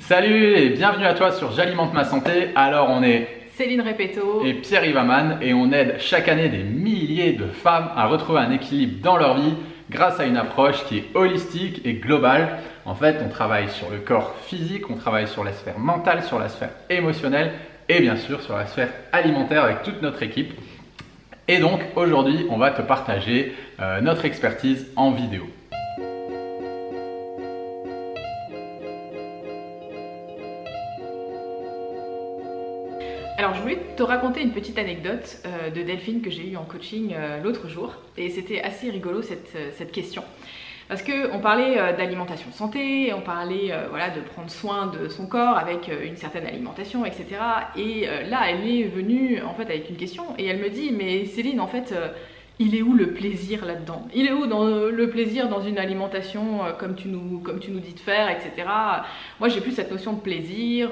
Salut et bienvenue à toi sur J'alimente ma santé. Alors on est Céline Repetto et Pierre Ivaman et on aide chaque année des milliers de femmes à retrouver un équilibre dans leur vie grâce à une approche qui est holistique et globale. En fait, on travaille sur le corps physique, on travaille sur la sphère mentale, sur la sphère émotionnelle et bien sûr sur la sphère alimentaire avec toute notre équipe. Et donc aujourd'hui, on va te partager notre expertise en vidéo. Alors je voulais te raconter une petite anecdote de Delphine que j'ai eue en coaching l'autre jour. Et c'était assez rigolo cette question. Parce qu'on parlait d'alimentation santé, on parlait voilà, de prendre soin de son corps avec une certaine alimentation, etc. Et là, elle est venue en fait avec une question et elle me dit « Mais Céline, en fait, il est où le plaisir là-dedans? Il est où le plaisir dans une alimentation comme tu nous dis de faire, etc. Moi, j'ai plus cette notion de plaisir.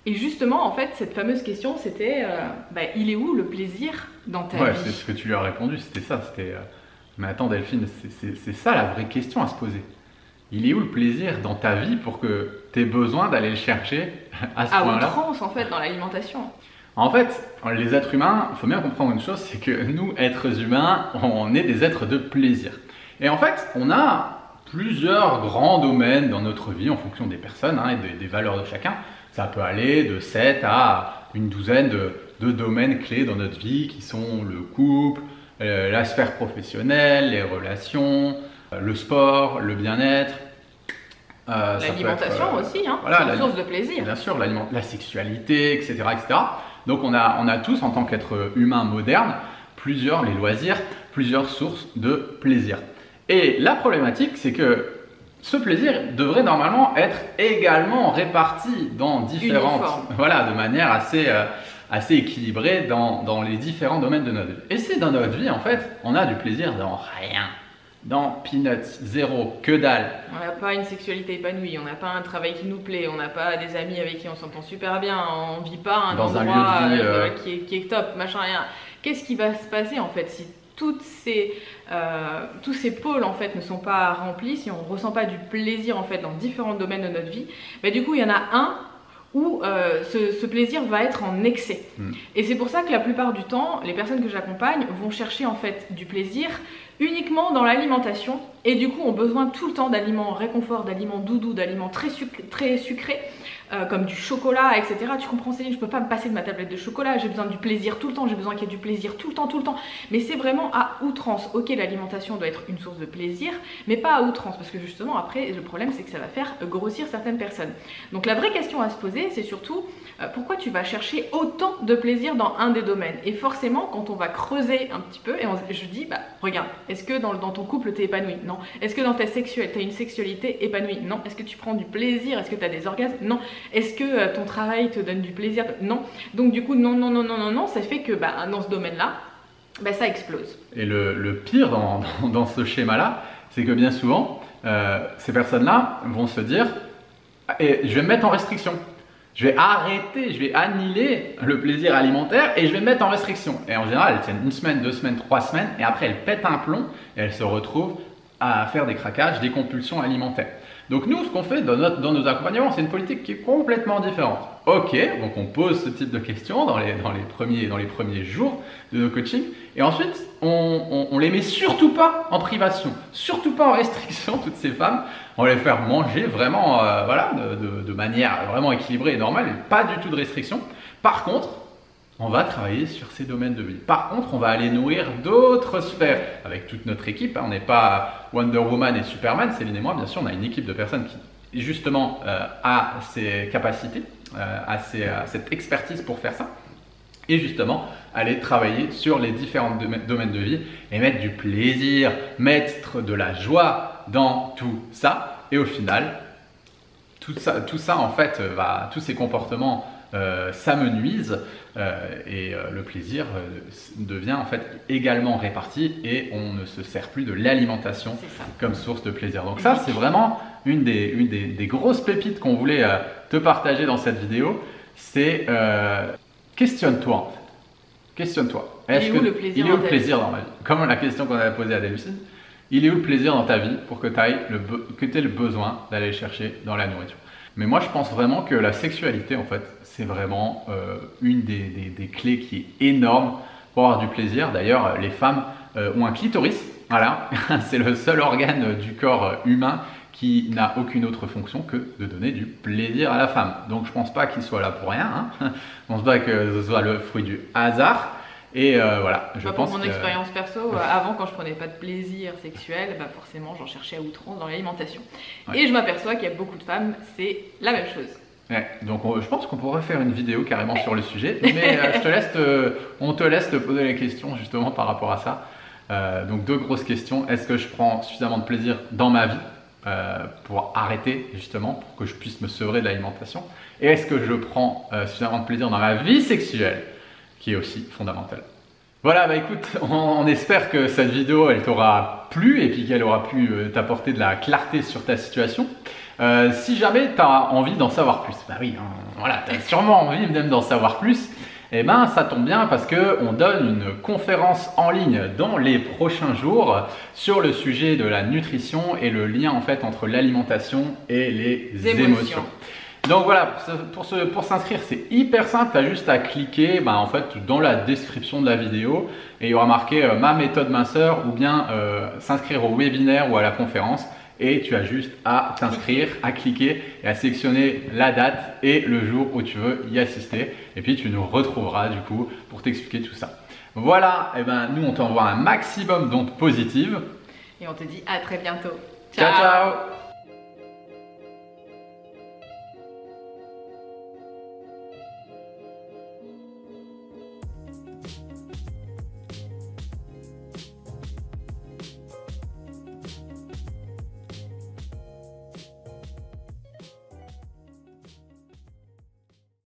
Et justement, en fait, cette fameuse question, c'était il est où le plaisir dans ta vie? Ouais, c'est ce que tu lui as répondu, c'était ça. Mais attends Delphine, c'est ça la vraie question à se poser. Il est où le plaisir dans ta vie pour que tu aies besoin d'aller le chercher à ce point-là? À outrance, en fait, dans l'alimentation. En fait, les êtres humains, il faut bien comprendre une chose, c'est que nous, êtres humains, on est des êtres de plaisir. Et en fait, on a plusieurs grands domaines dans notre vie en fonction des personnes et des valeurs de chacun. Ça peut aller de 7 à une douzaine de domaines clés dans notre vie qui sont le couple, la sphère professionnelle, les relations, le sport, le bien-être. L'alimentation aussi, voilà, c'est une source de plaisir. Bien sûr, la sexualité, etc., etc. Donc on a tous, en tant qu'être humain moderne, les loisirs, plusieurs sources de plaisir. Et la problématique, c'est que ce plaisir devrait normalement être également réparti dans de manière assez équilibrée dans les différents domaines de notre vie. Et c'est dans notre vie, en fait, on a du plaisir dans rien. Dans peanuts, zéro, que dalle. On n'a pas une sexualité épanouie, on n'a pas un travail qui nous plaît, on n'a pas des amis avec qui on s'entend super bien, on ne vit pas un endroit un lieu de vie, qui est top, machin, rien. Qu'est-ce qui va se passer en fait si tous ces pôles en fait ne sont pas remplis, si on ne ressent pas du plaisir en fait dans différents domaines de notre vie, du coup il y en a un où ce plaisir va être en excès. Et c'est pour ça que la plupart du temps, les personnes que j'accompagne vont chercher en fait du plaisir uniquement dans l'alimentation et du coup ont besoin tout le temps d'aliments réconfort, d'aliments doudous, d'aliments très sucrés, comme du chocolat, etc. Tu comprends Céline, je peux pas me passer de ma tablette de chocolat, j'ai besoin du plaisir tout le temps, j'ai besoin qu'il y ait du plaisir tout le temps. Mais c'est vraiment à outrance. Ok, l'alimentation doit être une source de plaisir, mais pas à outrance, parce que justement après, le problème c'est que ça va faire grossir certaines personnes. Donc la vraie question à se poser, c'est surtout pourquoi tu vas chercher autant de plaisir dans un des domaines. Et forcément, quand on va creuser un petit peu, et je dis, regarde, est-ce que dans ton couple tu es épanoui? Non. Est-ce que dans ta sexualité, tu as une sexualité épanouie? Non. Est-ce que tu prends du plaisir? Est-ce que tu as des orgasmes? Non. Est-ce que ton travail te donne du plaisir? Non. Donc du coup, non, ça fait que dans ce domaine-là, ça explose. Et le pire dans ce schéma-là, c'est que bien souvent, ces personnes-là vont se dire je vais me mettre en restriction. Je vais arrêter, je vais annihiler le plaisir alimentaire et je vais me mettre en restriction. Et en général, elles tiennent 1 semaine, 2 semaines, 3 semaines et après elles pètent un plomb et elles se retrouvent à faire des craquages, des compulsions alimentaires. Donc nous, ce qu'on fait dans nos accompagnements, c'est une politique qui est complètement différente. Ok, donc on pose ce type de questions dans les premiers jours de nos coachings et ensuite on les met surtout pas en privation, surtout pas en restriction, toutes ces femmes. On va les faire manger vraiment de manière vraiment équilibrée et normale, et pas du tout de restriction. Par contre, on va travailler sur ces domaines de vie. Par contre, on va aller nourrir d'autres sphères avec toute notre équipe. On n'est pas Wonder Woman et Superman, Céline et moi. Bien sûr, on a une équipe de personnes qui, justement, a ces capacités, a cette expertise pour faire ça. Et justement, aller travailler sur les différents domaines de vie et mettre du plaisir, mettre de la joie dans tout ça. Et au final, tout ça en fait, tous ces comportements s'amenuisent et le plaisir devient en fait également réparti et on ne se sert plus de l'alimentation comme source de plaisir. Donc ça, c'est vraiment une des grosses pépites qu'on voulait te partager dans cette vidéo. C'est questionne-toi en fait. Questionne-toi. Il est où le plaisir dans ma vie? Comme la question qu'on avait posée à Delphine. Il est où le plaisir dans ta vie pour que tu aies le besoin d'aller chercher dans la nourriture? Mais moi, je pense vraiment que la sexualité, en fait, c'est vraiment une des clés qui est énorme pour avoir du plaisir. D'ailleurs, les femmes ont un clitoris. Voilà, c'est le seul organe du corps humain qui n'a aucune autre fonction que de donner du plaisir à la femme. Donc, je pense pas qu'il soit là pour rien. Hein. Je pense pas que ce soit le fruit du hasard. Et voilà, je pense pour mon expérience perso, avant quand je prenais pas de plaisir sexuel, bah forcément j'en cherchais à outrance dans l'alimentation. Ouais. Et je m'aperçois qu'il y a beaucoup de femmes, c'est la même chose. Ouais, donc je pense qu'on pourrait faire une vidéo carrément sur le sujet, mais on te laisse te poser les questions justement par rapport à ça. Donc 2 grosses questions, est-ce que je prends suffisamment de plaisir dans ma vie pour arrêter justement, pour que je puisse me sevrer de l'alimentation, et est-ce que je prends suffisamment de plaisir dans ma vie sexuelle, qui est aussi fondamentale. Voilà, bah écoute, on espère que cette vidéo elle t'aura plu et puis qu'elle aura pu t'apporter de la clarté sur ta situation. Si jamais tu as envie d'en savoir plus, bah oui, hein, voilà, tu as sûrement envie même d'en savoir plus, et ben ça tombe bien parce qu'on donne une conférence en ligne dans les prochains jours sur le sujet de la nutrition et le lien en fait entre l'alimentation et les émotions. Donc voilà, pour s'inscrire, c'est hyper simple, tu as juste à cliquer en fait, dans la description de la vidéo et il y aura marqué ma méthode minceur ou bien s'inscrire au webinaire ou à la conférence et tu as juste à t'inscrire, à cliquer et à sélectionner la date et le jour où tu veux y assister et puis tu nous retrouveras du coup pour t'expliquer tout ça. Voilà, et ben nous on t'envoie un maximum d'ondes positives et on te dit à très bientôt. Ciao ciao.